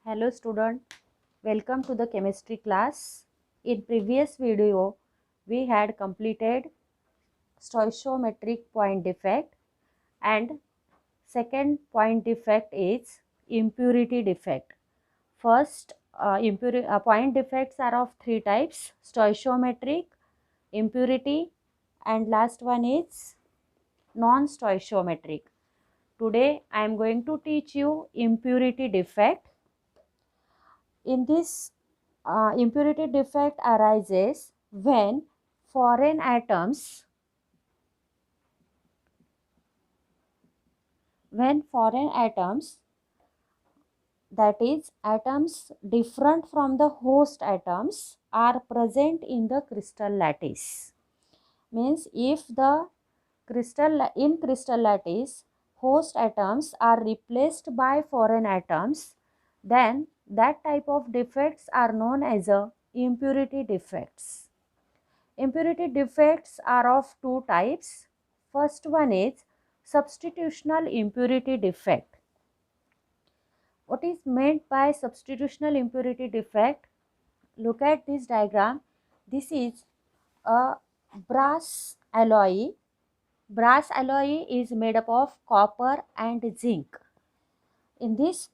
Hello student, welcome to the chemistry class. In previous video, we had completed stoichiometric point defect and second point defect is impurity defect. First, point defects are of three types: stoichiometric, impurity, and last one is non-stoichiometric. Today, I am going to teach you impurity defect. In this impurity defect arises when foreign atoms that is atoms different from the host atoms are present in the crystal lattice. Means if the crystal lattice host atoms are replaced by foreign atoms, then that type of defects are known as impurity defects. Impurity defects are of two types. First one is substitutional impurity defect. What is meant by substitutional impurity defect? Look at this diagram. This is a brass alloy. Brass alloy is made up of copper and zinc. In this,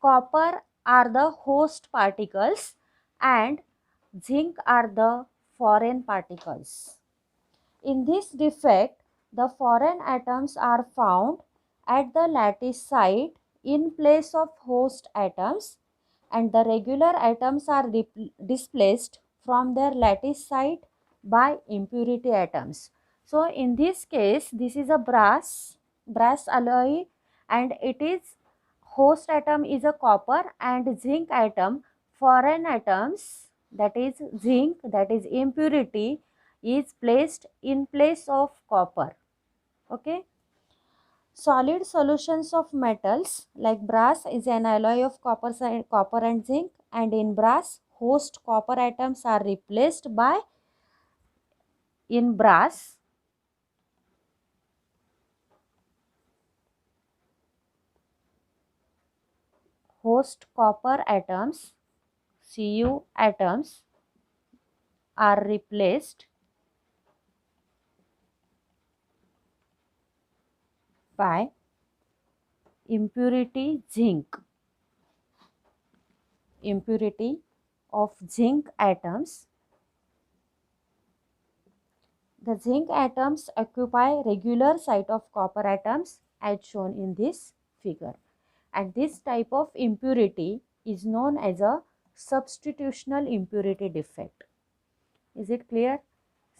copper are the host particles and zinc are the foreign particles. In this defect, the foreign atoms are found at the lattice site in place of host atoms, and the regular atoms are displaced from their lattice site by impurity atoms. So in this case, this is a brass alloy, and it is host atom is a copper and zinc atom. Foreign atoms, that is zinc, that is impurity, is placed in place of copper. Okay. Solid solutions of metals like brass is an alloy of copper and zinc, and in brass host copper atoms are replaced by host copper atoms, Cu atoms, are replaced by impurity of zinc atoms. The zinc atoms occupy regular site of copper atoms as shown in this figure, and this type of impurity is known as a substitutional impurity defect. Is it clear?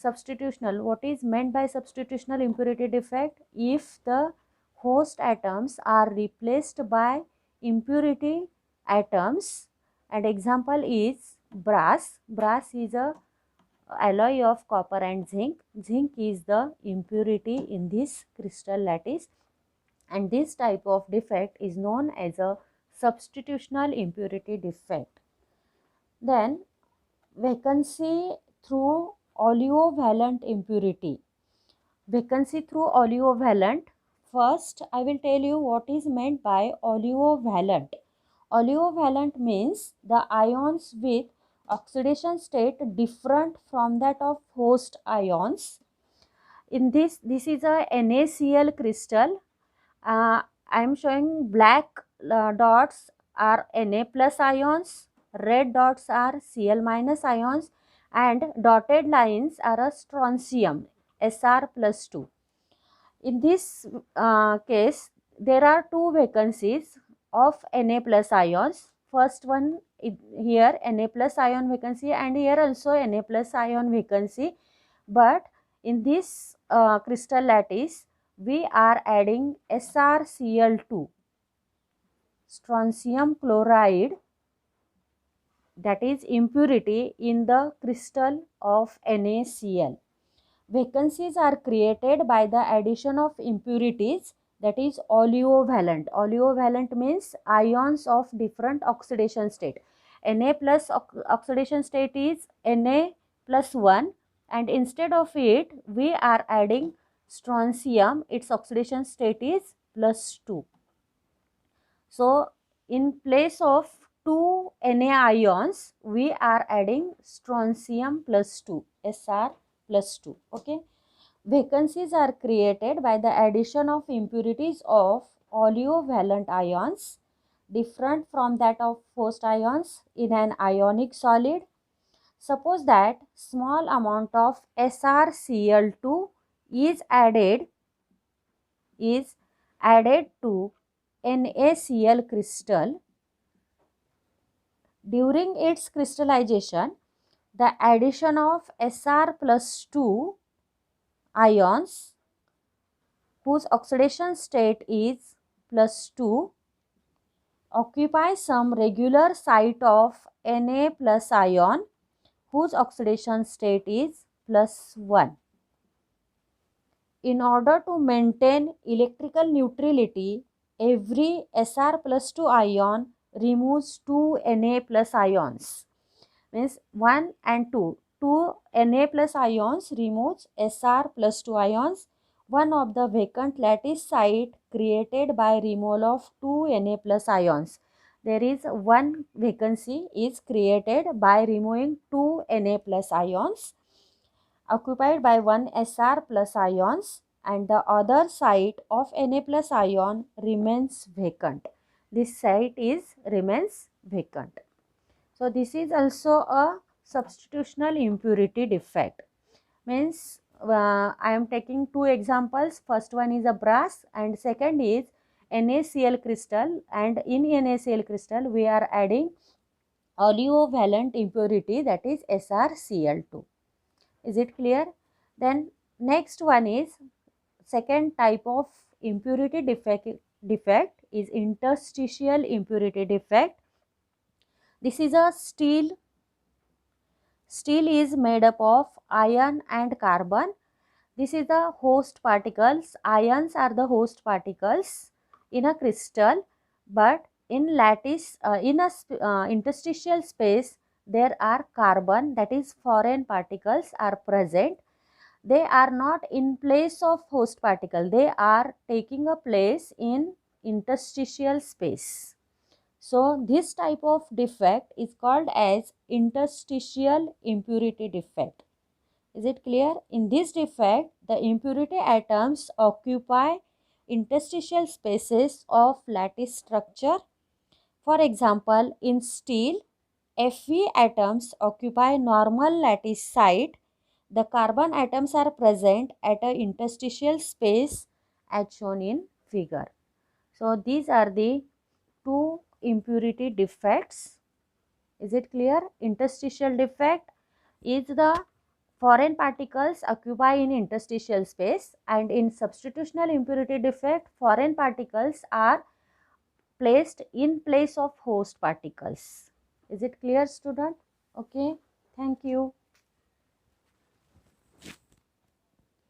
Substitutional, what is meant by substitutional impurity defect? If the host atoms are replaced by impurity atoms, and example is brass. Brass is a alloy of copper and zinc. Zinc is the impurity in this crystal lattice, and this type of defect is known as a substitutional impurity defect. Then vacancy through oleovalent impurity. Vacancy through oleovalent. First, I will tell you what is meant by oleovalent. Oleovalent means the ions with oxidation state different from that of host ions. In this is a NaCl crystal. I am showing black dots are Na plus ions, red dots are Cl minus ions, and dotted lines are a strontium, Sr plus 2. In this case, there are two vacancies of Na plus ions. First one here Na plus ion vacancy, and here also Na plus ion vacancy. But in this crystal lattice, we are adding SrCl2, strontium chloride, that is impurity in the crystal of NaCl. Vacancies are created by the addition of impurities, that is oleovalent. Oleovalent means ions of different oxidation state. Na plus oxidation state is Na plus 1, and instead of it we are adding strontium, its oxidation state is plus 2. So in place of two Na ions, we are adding strontium plus 2, Sr plus 2. Okay. Vacancies are created by the addition of impurities of oleovalent ions different from that of host ions in an ionic solid. Suppose that small amount of SrCl2 is added to NaCl crystal. During its crystallization, the addition of Sr plus 2 ions whose oxidation state is plus 2 occupy some regular site of Na plus ion whose oxidation state is plus 1. In order to maintain electrical neutrality, every Sr plus 2 ion removes 2 Na plus ions. Means 1 and 2. 2 Na plus ions removes Sr plus 2 ions. One of the vacant lattice site created by removal of 2 Na plus ions. There is one vacancy is created by removing 2 Na plus ions occupied by one Sr plus ions, and the other site of Na plus ion remains vacant. This site remains vacant. So this is also a substitutional impurity defect. Means I am taking two examples. First one is a brass and second is NaCl crystal, and in NaCl crystal we are adding oleovalent impurity, that is SrCl2. Is it clear? Then next one is second type of impurity defect is interstitial impurity defect. This is a steel is made up of iron and carbon. This is the host particles. Ions are the host particles in a crystal, but in lattice, in a interstitial space, there are carbon, that is foreign particles are present. They are not in place of host particle. They are taking a place in interstitial space. So this type of defect is called as interstitial impurity defect. Is it clear? In this defect, the impurity atoms occupy interstitial spaces of lattice structure. For example, in steel, Fe atoms occupy normal lattice site. The carbon atoms are present at an interstitial space as shown in figure. So these are the two impurity defects. Is it clear? Interstitial defect is the foreign particles occupy in interstitial space, and in substitutional impurity defect, foreign particles are placed in place of host particles. Is it clear, student? Okay, thank you.